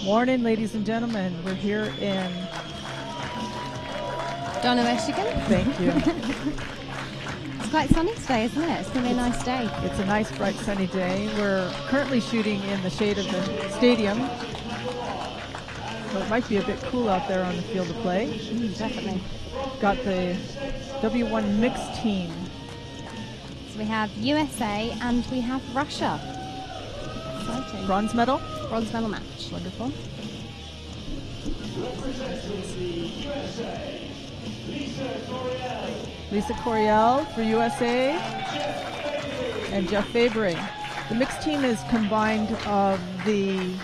Morning, ladies and gentlemen. We're here in Donaueschingen. Thank you. It's quite sunny today, isn't it? It's going to be a nice day. It's a nice, bright, sunny day. We're currently shooting in the shade of the stadium. So it might be a bit cool out there on the field of play. Definitely. Got the W1 mixed team. So we have USA and we have Russia. Exciting. Bronze medal. Bronze medal match. Wonderful. Lisa Coryell for USA and Jeff Fabry. The mixed team is combined of a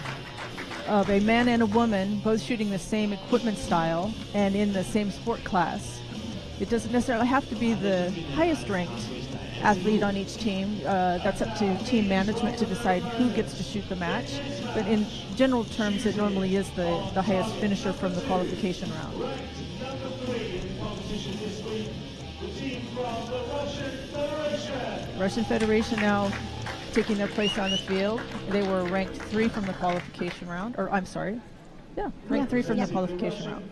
man and a woman, both shooting the same equipment style and in the same sport class. It doesn't necessarily have to be the highest ranked athlete on each team. That's up to team management to decide who gets to shoot the match. But in general terms, it normally is the highest finisher from the qualification round. Russian Federation now taking their place on the field. They were ranked 3 from the qualification round, or I'm sorry, ranked 3 from the qualification round.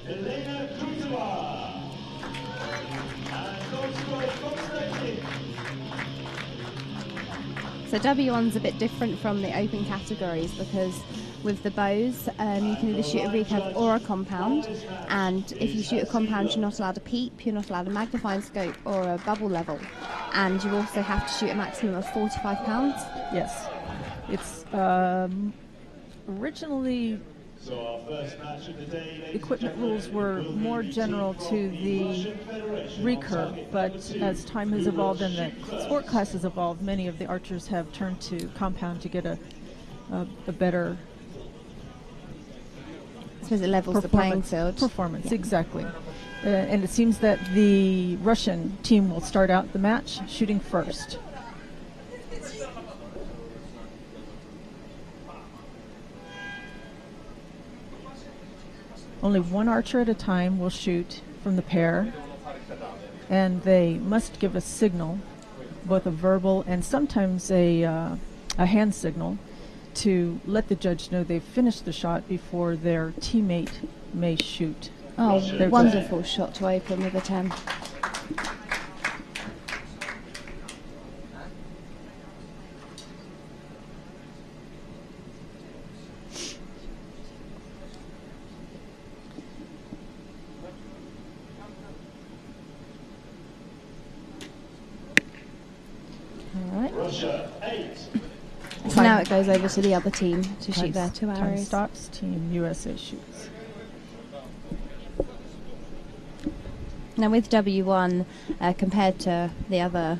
Elena, Krutova. Konstantin. So W1's a bit different from the open categories because with the bows, you can either shoot a recurve or a compound, and if you shoot a compound, you're not allowed a peep, you're not allowed a magnifying scope or a bubble level, and you also have to shoot a maximum of 45 pounds. Yes, it's originally equipment rules were more general to the recurve, but as time has evolved and the sport class has evolved, many of the archers have turned to compound to get a better I suppose it levels the playing field. Performance, yeah. Exactly. And it seems that the Russian team will start out the match shooting first. Only one archer at a time will shoot from the pair, and they must give a signal, both a verbal and sometimes a hand signal, to let the judge know they've finished the shot before their teammate may shoot. Oh, wonderful shot to open with a 10. So now it goes over to the other team to shoot their 2 arrows. Time stops, Team USA shoots. Now with W1, compared to the other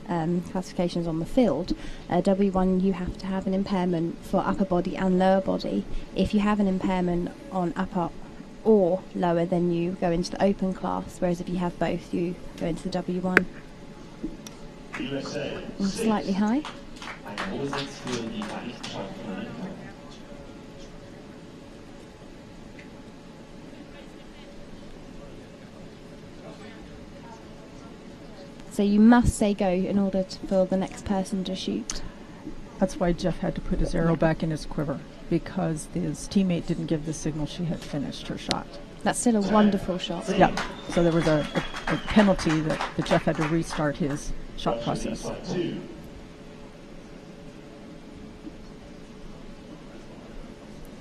classifications on the field, W1 you have to have an impairment for upper body and lower body. If you have an impairment on upper or lower, then you go into the open class, whereas if you have both, you go into the W1. USA. And slightly high. So you must say go in order for the next person to shoot. That's why Jeff had to put his arrow back in his quiver, because his teammate didn't give the signal she had finished her shot. That's still a wonderful shot. Yeah, so there was a penalty that Jeff had to restart his shot process.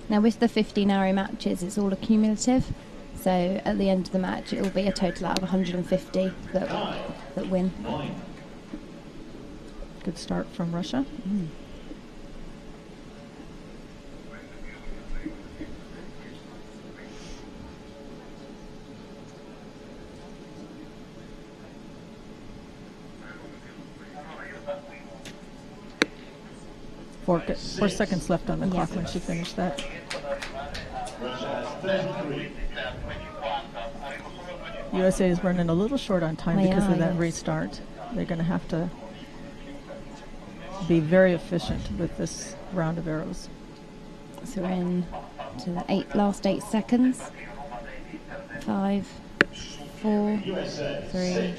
Now with the 15 arrow matches, it's all accumulative. So at the end of the match, it will be a total out of 150 that win. Good start from Russia. Four seconds left on the clock when she finished that. USA is running a little short on time because of that restart. They're going to have to be very efficient with this round of arrows. So we're in to the last 8 seconds. 5, 4, 3,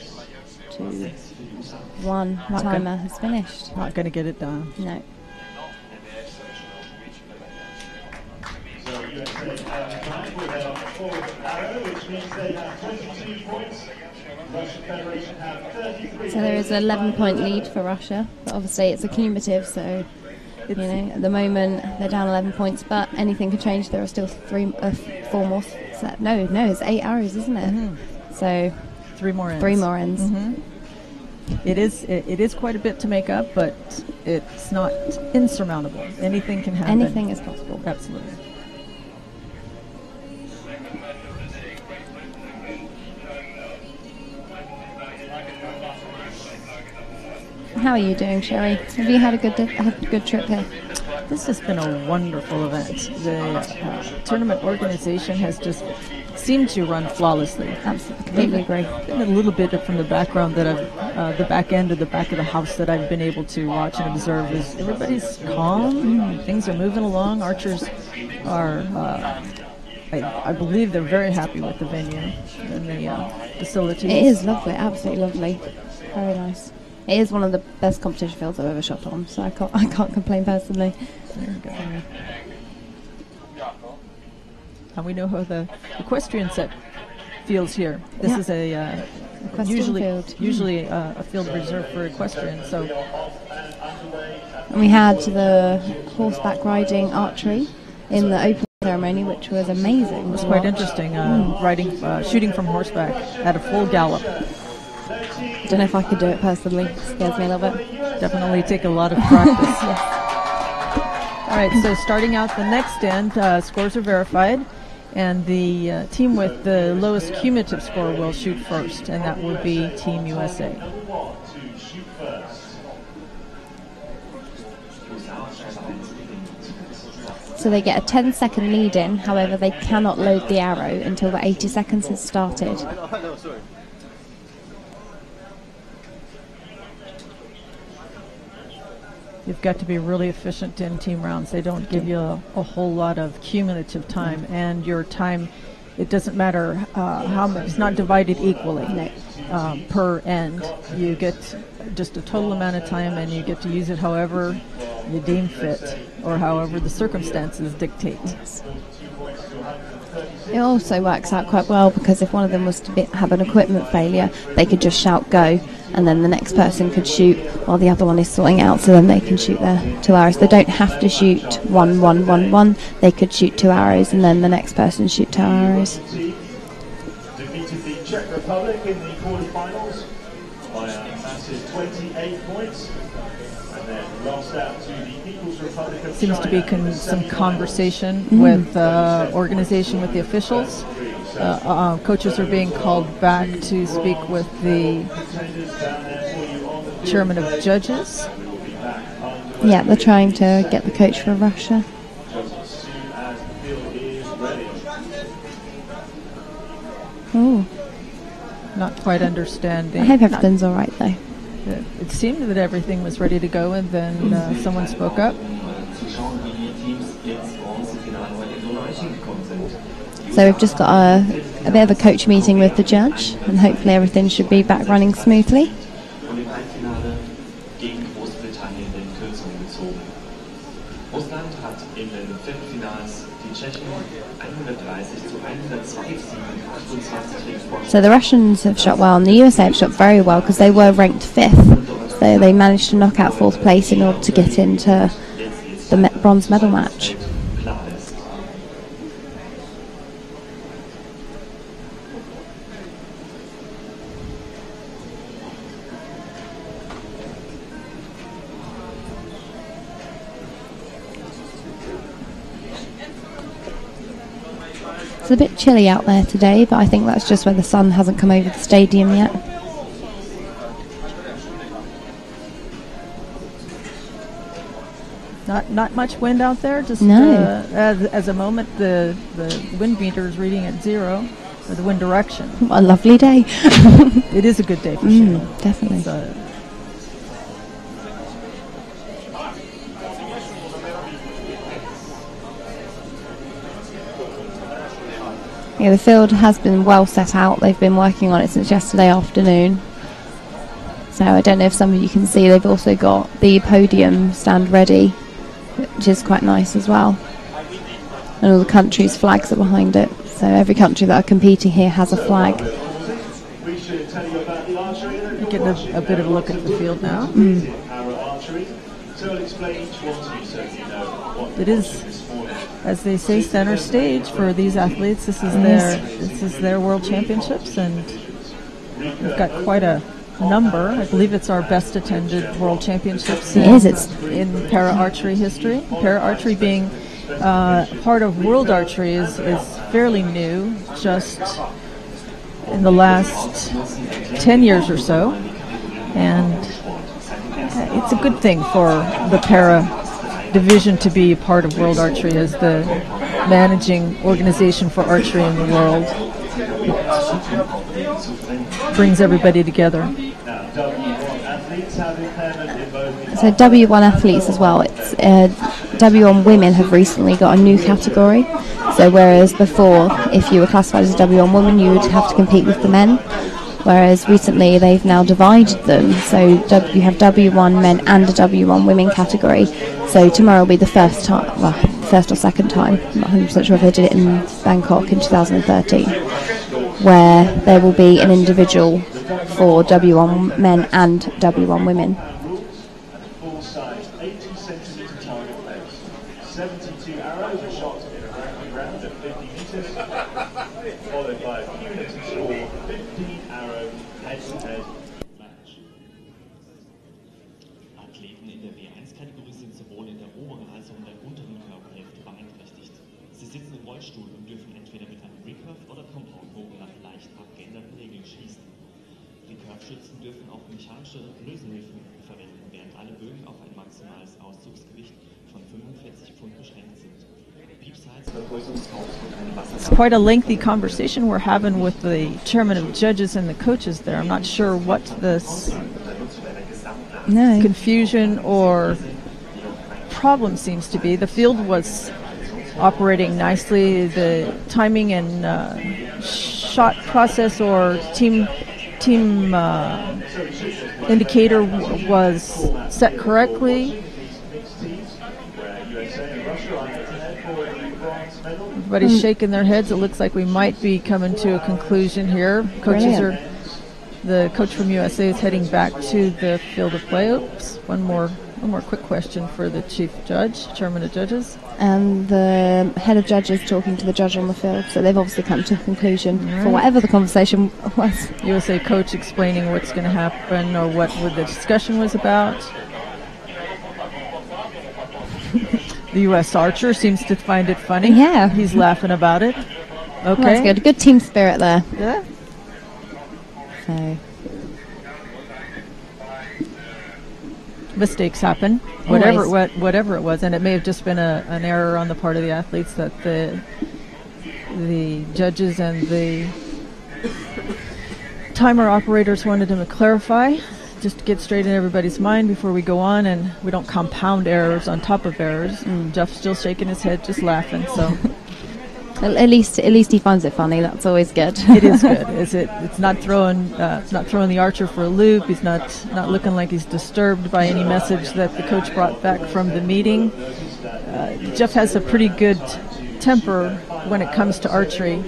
2, 1. Timer has finished. Not going to get it done. No. So USA with a fourth arrow, which means they have 22 points. Russian Federation have 33. So there is an 11-point lead for Russia, but obviously it's a cumulative, so you know, at the moment they're down 11 points, but anything could change. There are still 4 more set. No, it's 8 arrows, isn't it? Mm-hmm. So 3 more ends. 3 more ends. Mm-hmm. It is quite a bit to make up, but it's not insurmountable. Anything can happen. Anything is possible. Absolutely. How are you doing, Sherry? Have you had a good trip here? This has been a wonderful event. The tournament organization has just seemed to run flawlessly. Absolutely, completely agree. Been a little bit from the background that I've, the back end of the back of the house that I've been able to watch and observe is everybody's calm. Things are moving along. Archers are, I believe they're very happy with the venue and the facilities. It is lovely, absolutely lovely. Very nice. It is one of the best competition fields I've ever shot on, so I can't complain personally. There we go. And we know how the equestrian set feels here. This is a usually a field reserved for equestrian. So, and we had the horseback riding archery in the opening ceremony, which was amazing. It was quite interesting. Shooting from horseback at a full gallop. Don't know if I could do it personally. It scares me a little bit. Definitely take a lot of practice. Yes. All right, so starting out the next end, scores are verified, and the team with the lowest cumulative score will shoot first, and that will be Team USA. So they get a 10-second lead in, however they cannot load the arrow until the 80 seconds has started. You've got to be really efficient in team rounds. They don't give you a whole lot of cumulative time, and your time, it doesn't matter how much, it's not divided equally per end. You get just a total amount of time, and you get to use it however you deem fit or however the circumstances dictate. It also works out quite well because if one of them was to have an equipment failure, they could just shout go, and then the next person could shoot while the other one is sorting out, so then they can shoot their 2 arrows. They don't have to shoot 1, 1, 1, 1. They could shoot 2 arrows and then the next person shoot 2 arrows. Defeated the Czech Republic in the quarterfinals by a massive 28 points, and then lost out to the People's Republic of Seems to be China. some conversation with organization with the officials. Coaches are being called back to speak with the chairman of judges. Yeah, they're trying to get the coach for Russia. Oh, Not quite understanding. I hope everything's all right though. It seemed that everything was ready to go, and then someone spoke up. So we've just got a bit of a coach meeting with the judge, and hopefully everything should be back running smoothly. So the Russians have shot well, and the USA have shot very well because they were ranked 5th. So they managed to knock out 4th place in order to get into the bronze medal match. It's a bit chilly out there today, but I think that's just where the sun hasn't come over the stadium yet. Not much wind out there. Just No. As a moment, the wind meter is reading at 0, or the wind direction. What a lovely day. It is a good day for sure. Definitely. It's, Yeah, the field has been well set out. They've been working on it since yesterday afternoon. So I don't know if some of you can see, they've also got the podium stand ready, which is quite nice as well. And all the countries' flags are behind it. So every country that are competing here has a flag. Getting a bit of a look at the field now. It is, as they say, center stage for these athletes. This is their World Championships, and we've got quite a number. I believe it's our best attended World Championships in para archery history. Para archery being part of World Archery is fairly new, just in the last 10 years or so, and it's a good thing for the para division to be part of World Archery as the managing organization for archery in the world. It brings everybody together. So W1 athletes as well. It's W1 women have recently got a new category. So whereas before, if you were classified as a W1 woman, you would have to compete with the men. Whereas recently they've now divided them. So you have W1 men and a W1 women category. So tomorrow will be the first time, well, first or second time, I'm not 100% sure if they did it in Bangkok in 2013, where there will be an individual for W1 men and W1 women. Full size 80 centimetre target length. 72 arrows are shot in a round of 50 metres, followed by a few minutes score 15 arrow head-to-head match. Athleten in der W1-Kategorie sind sowohl in der oberen als auch in der unteren Körperhälfte beeinträchtigt. Sie sitzen im Rollstuhl und dürfen entweder mit einem Recurve oder Compound-Bogen nach leicht abgeänderten Regeln schießen. Recurve-Schützen dürfen auch mechanische Lösenhilfen verwenden, während alle Bögen auf ein maximales Auszugsgewicht von 45 Pfund beschränkt sind. It's quite a lengthy conversation we're having with the chairman of judges and the coaches there. I'm not sure what this confusion or problem seems to be. The field was operating nicely. The timing and shot process or team indicator was set correctly. Everybody's shaking their heads. It looks like we might be coming to a conclusion here. The coach from USA is heading back to the field of play. Oops, one more quick question for the chief judge, chairman of judges. And the head of judges talking to the judge on the field. So they've obviously come to a conclusion for whatever the conversation was. USA coach explaining what's going to happen or what the discussion was about. The U.S. archer seems to find it funny. Yeah. He's laughing about it. Okay. Well, that's good. Good team spirit there. Yeah. So. Mistakes happen, whatever it was, and it may have just been an error on the part of the athletes that the judges and the timer operators wanted them to clarify, just to get straight in everybody's mind before we go on, and we don't compound errors on top of errors. Jeff's still shaking his head, just laughing. So at least he finds it funny. That's always good. It is good. It's not throwing the archer for a loop. He's not looking like he's disturbed by any message that the coach brought back from the meeting. Jeff has a pretty good temper when it comes to archery.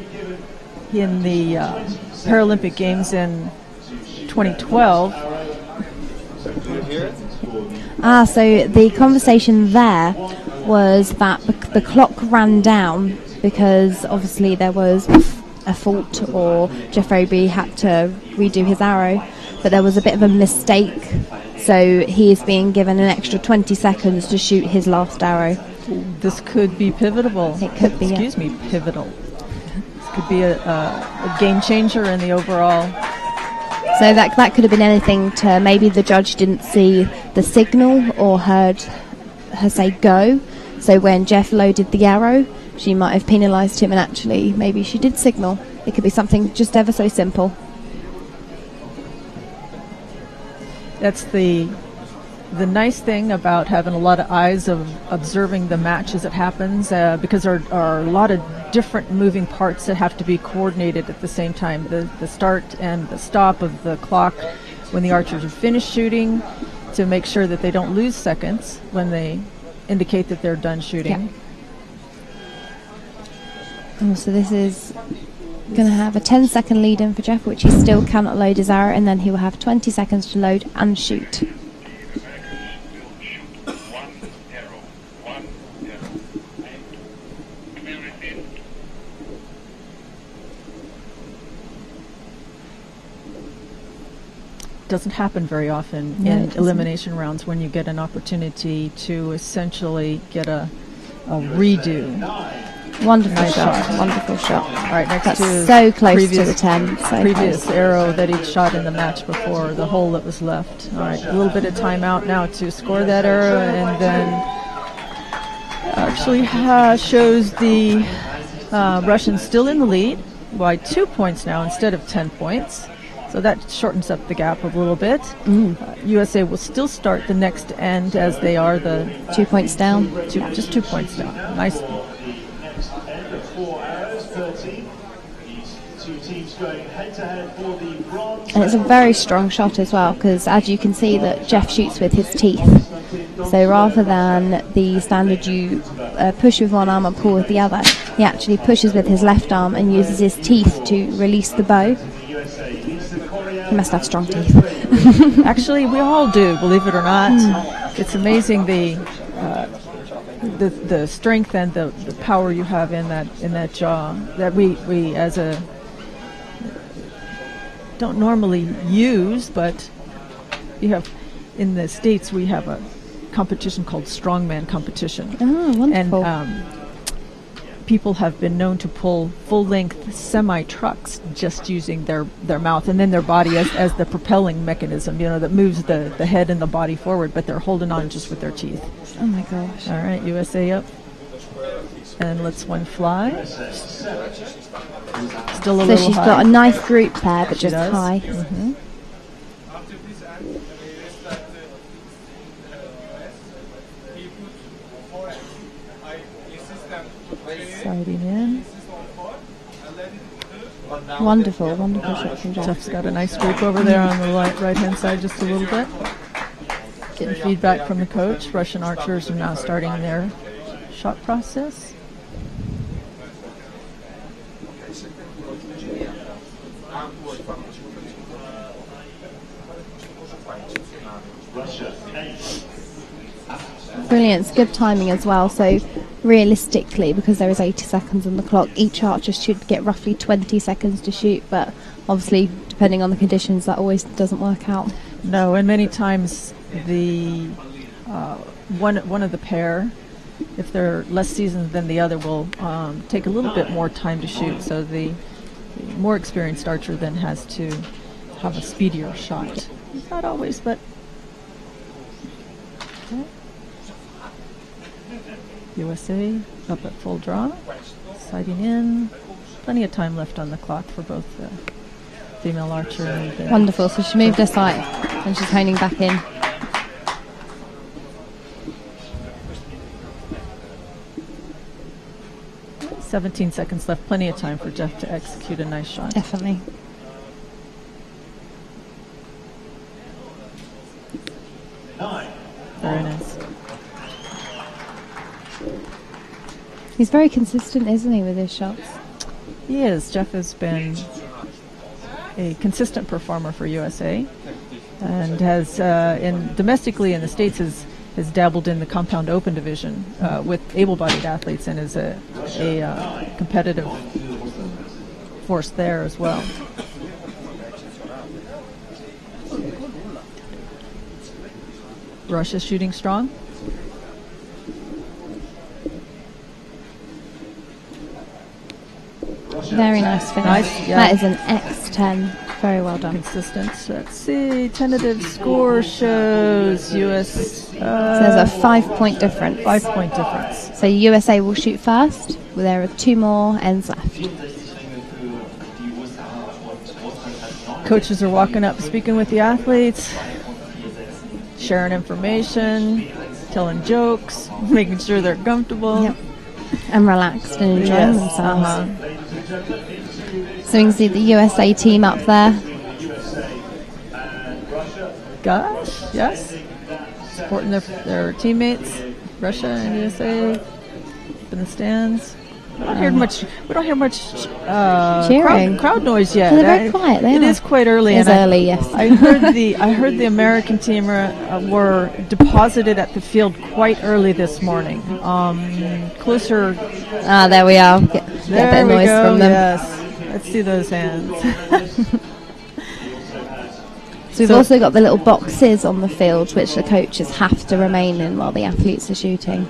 In the Paralympic Games in 2012. So the conversation there was that the clock ran down because obviously there was a fault, or Jeff Fabry had to redo his arrow, but there was a bit of a mistake, so he is being given an extra 20 seconds to shoot his last arrow. This could be pivotal. It could be. Excuse me, pivotal. This could be a game changer in the overall. So that could have been anything to maybe the judge didn't see the signal or heard her say go. So when Jeff loaded the arrow, she might have penalised him, and actually maybe she did signal. It could be something just ever so simple. That's the nice thing about having a lot of eyes of observing the match as it happens, because there are a lot of different moving parts that have to be coordinated at the same time. The start and the stop of the clock when the archers are finished shooting to make sure that they don't lose seconds when they indicate that they're done shooting. Yeah. So this is going to have a 10-second lead in for Jeff, which he still cannot load his arrow, and then he will have 20 seconds to load and shoot. Doesn't happen very often in elimination rounds when you get an opportunity to essentially get a redo. Wonderful shot. Wonderful shot. All right, next That's to so close to the 10. So previous close. arrow that he'd shot in the match before, the hole that was left. All right, a little bit of timeout now to score that arrow, and then actually shows the Russians still in the lead by 2 points now instead of 10 points. So that shortens up the gap a little bit. USA will still start the next end as they are the 2 points down. Just 2 points down. Nice. Next end of 4 arrows, 13. These two teams going head-to-head for the bronze. And it's a very strong shot as well, because as you can see that Jeff shoots with his teeth. So rather than the standard you push with one arm and pull with the other, he actually pushes with his left arm and uses his teeth to release the bow. He must have strong teeth. Actually, we all do, believe it or not. It's amazing the strength and the power you have in that jaw that we as a don't normally use, but you have in the States we have a competition called strongman competition. Oh, wonderful. And people have been known to pull full-length semi-trucks just using their mouth and then their body as the propelling mechanism, that moves the head and the body forward, but they're holding on just with their teeth. Oh my gosh. All right, USA up. And lets one fly. Still a little high. So she's got a nice group there, but just high. Sliding in. Wonderful shot from Jeff. Jeff's got a nice group over there on the right-hand side just a little bit. Getting feedback from the coach. Russian archers are now starting their shot process. Brilliant. It's good timing as well. So realistically, because there is 80 seconds on the clock, each archer should get roughly 20 seconds to shoot, but obviously depending on the conditions that always doesn't work out. No, and many times the one of the pair, if they're less seasoned than the other, will take a little bit more time to shoot, so the more experienced archer then has to have a speedier shot. Not always, but okay. USA up at full draw, sighting in. Plenty of time left on the clock for both the female archer and the... Wonderful. So she moved her sight and she's honing back in. – 17 seconds left. Plenty of time for Jeff to execute a nice shot. Definitely. Very nice. He's very consistent, isn't he, with his shots? He is. Jeff has been a consistent performer for USA, and has domestically in the States has dabbled in the compound open division with able-bodied athletes, and is a competitive force there as well. Russia's shooting strong. Very nice finish. Nice, yeah. That is an X10. Very well done. Consistent. Let's see. Tentative score shows US. So there's a 5-point difference. 5-point difference. So USA will shoot first. There are 2 more ends left. Coaches are walking up, speaking with the athletes, sharing information, telling jokes, making sure they're comfortable. Yep. And relaxed and enjoying themselves. So you can see the USA team up there. gosh, yes. Supporting their teammates, Russia and USA, up in the stands. We don't hear much cheering. crowd noise yet. They're very quiet. It is quite early. It's early, yes. I heard the American team were deposited at the field quite early this morning. Closer. There we are. Get a bit of noise from them. Yes. Let's see those hands. So we've also got the little boxes on the field which the coaches have to remain in while the athletes are shooting.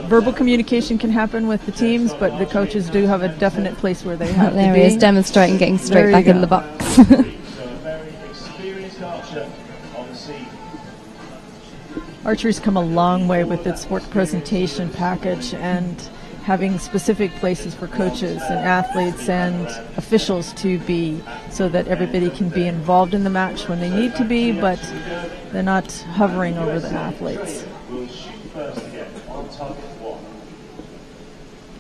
Verbal communication can happen with the teams, but the coaches do have a definite place where they have to be. There he is, demonstrating getting straight back in the box. Archery's come a long way with its sport presentation package and having specific places for coaches and athletes and officials to be, so that everybody can be involved in the match when they need to be, but they're not hovering over the athletes.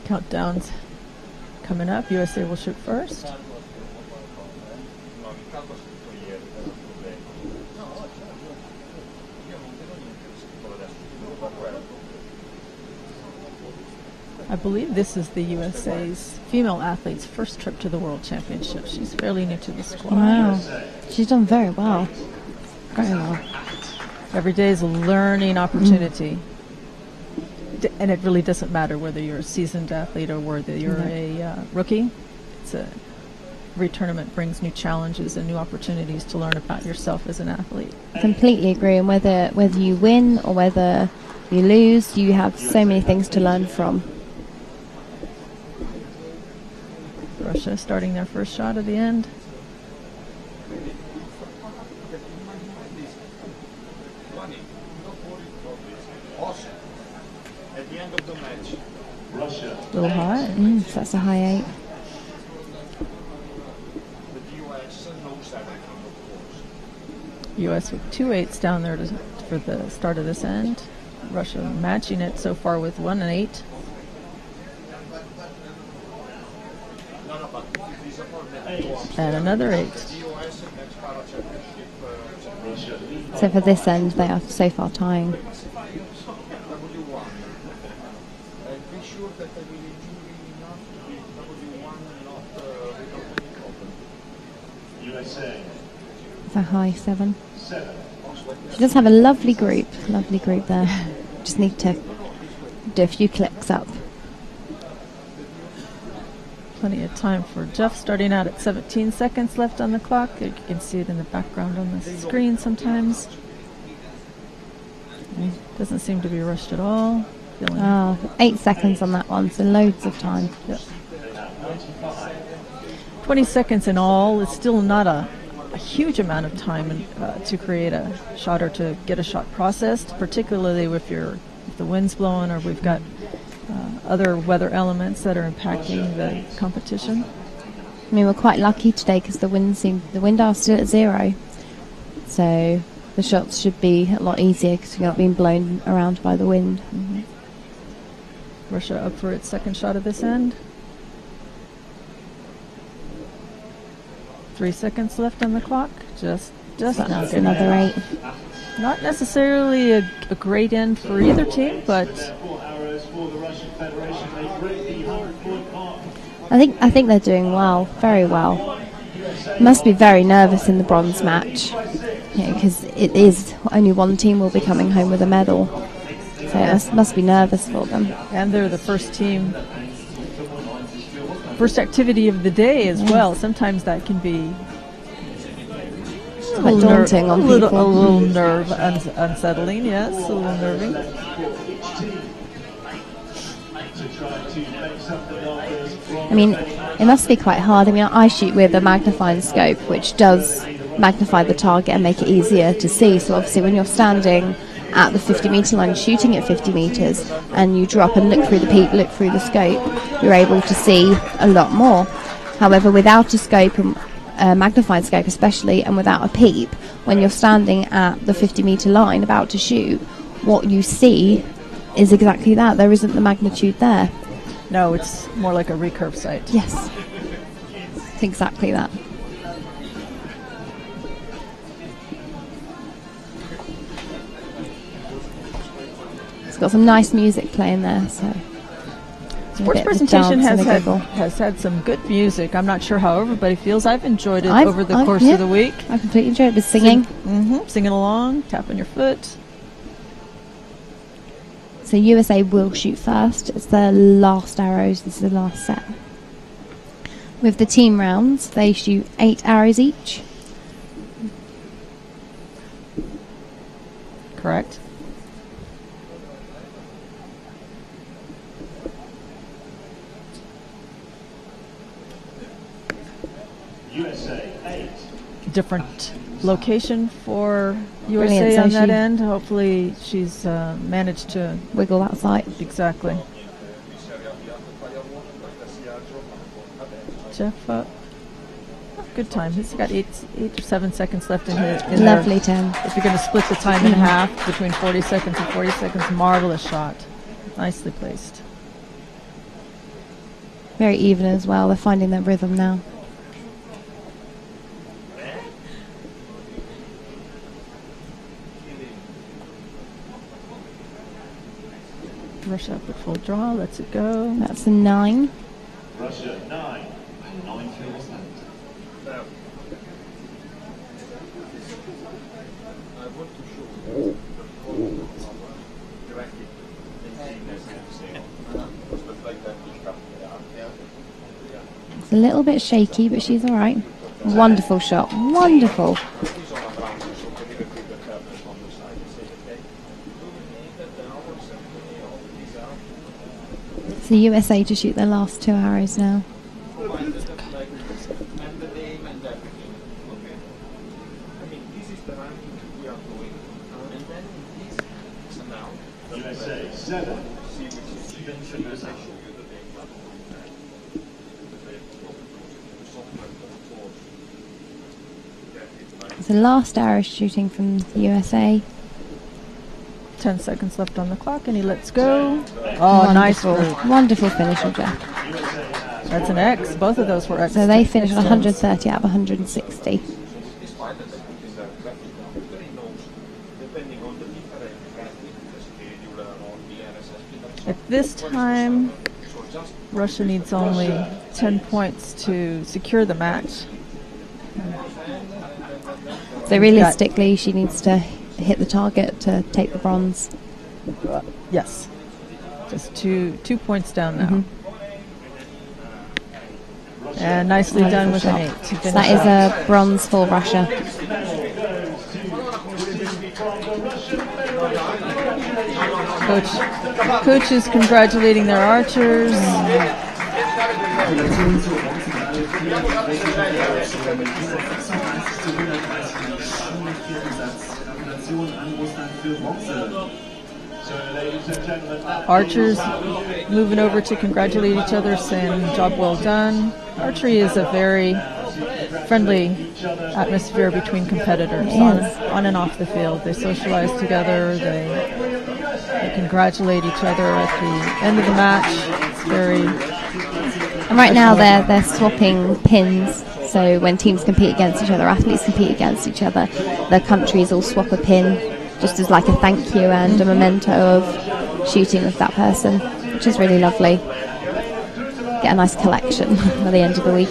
Countdowns coming up. USA will shoot first. I believe this is the USA's female athlete's first trip to the World Championships. She's fairly new to the squad. Wow. She's done very well. Very well. Every day is a learning opportunity. And it really doesn't matter whether you're a seasoned athlete or whether you're a rookie. Every tournament brings new challenges and new opportunities to learn about yourself as an athlete. Completely agree. And whether you win or whether you lose, you have so many things to learn from. Russia starting their first shot at the end. At the end of the match, Russia. A little high. So that's a high 8. US with 2 8s down there for the start of this end. Russia matching it so far with 1 and 8. And another 8. So for this end, they are so far tying. It's a high 7. She does have a lovely group there. Just need to do a few clicks up. Plenty of time for Jeff, starting out at 17 seconds left on the clock. You can see it in the background on the screen sometimes. Doesn't seem to be rushed at all. 8 seconds on that one, so loads of time. Yep. 20 seconds in all. It's still not a huge amount of time to create a shot or to get a shot processed, particularly if the wind's blowing or we've got other weather elements that are impacting the competition. I mean, we're quite lucky today because the wind are still at 0, so the shots should be a lot easier because we're not being blown around by the wind. Mm-hmm. Russia up for its second shot of this end. 3 seconds left on the clock. Just that's another 8. Not necessarily a great end for either team, but I think they're doing well, very well. Must be very nervous in the bronze match, because it is only one team will be coming home with a medal, so it must be nervous for them. And they're the first team. First activity of the day as well. Sometimes that can be quite daunting on people. A little unsettling, yes, a little nerving. I mean, it must be quite hard. I mean, I shoot with a magnifying scope, which does magnify the target and make it easier to see. So obviously when you're standing at the 50-metre line, shooting at 50 metres, and you drop and look through the peep, look through the scope, you're able to see a lot more. However, without a scope, a magnified scope especially, and without a peep, when you're standing at the 50-metre line about to shoot, what you see is exactly that. There isn't the magnitude there. No, it's more like a recurve sight. Yes, it's exactly that. It's got some nice music playing there, so Sports presentation has had some good music. I'm not sure how everybody feels. I've enjoyed it over the course of the week. I completely enjoyed it. With singing. Singing along, tapping your foot. So USA will shoot first. It's the last arrows. This is the last set. With the team rounds, they shoot 8 arrows each. Correct. USA 8. Different location for USA Brilliant. on So that end. Hopefully she's managed to wiggle that side. Exactly. Jeff, good time. He's got 8 or 7 seconds left in his. Lovely 10. If you're going to split the time in half between 40 seconds and 40 seconds, marvelous shot. Nicely placed. Very even as well. They're finding their rhythm now. Rush up at full draw, lets it go. That's a 9. Russia 9. 9 für Russland. It's a little bit shaky, but she's all right. Wonderful shot. Wonderful. It's the USA to shoot their last 2 arrows now. USA 7. It's the last arrow shooting from the USA. 10 seconds left on the clock, and he lets go. Oh, nice. Wonderful finish of Jeff. That's an X. Both of those were X. So they finished 130 out of 160. At this time, Russia needs only 10 points to secure the match. So realistically, she needs to hit the target to take the bronze. Yes. Just two points down now. And nicely done with an 8. So that is a bronze for Russia. Coach is congratulating their archers. Archers moving over to congratulate each other, saying job well done. Archery is a very friendly atmosphere between competitors on and off the field. They socialize together, they congratulate each other at the end of the match. It's very... And right now they're swapping pins. So when teams compete against each other, athletes compete against each other, the countries all swap a pin just as like a thank you and a memento of shooting with that person, which is really lovely. Get a nice collection by the end of the week.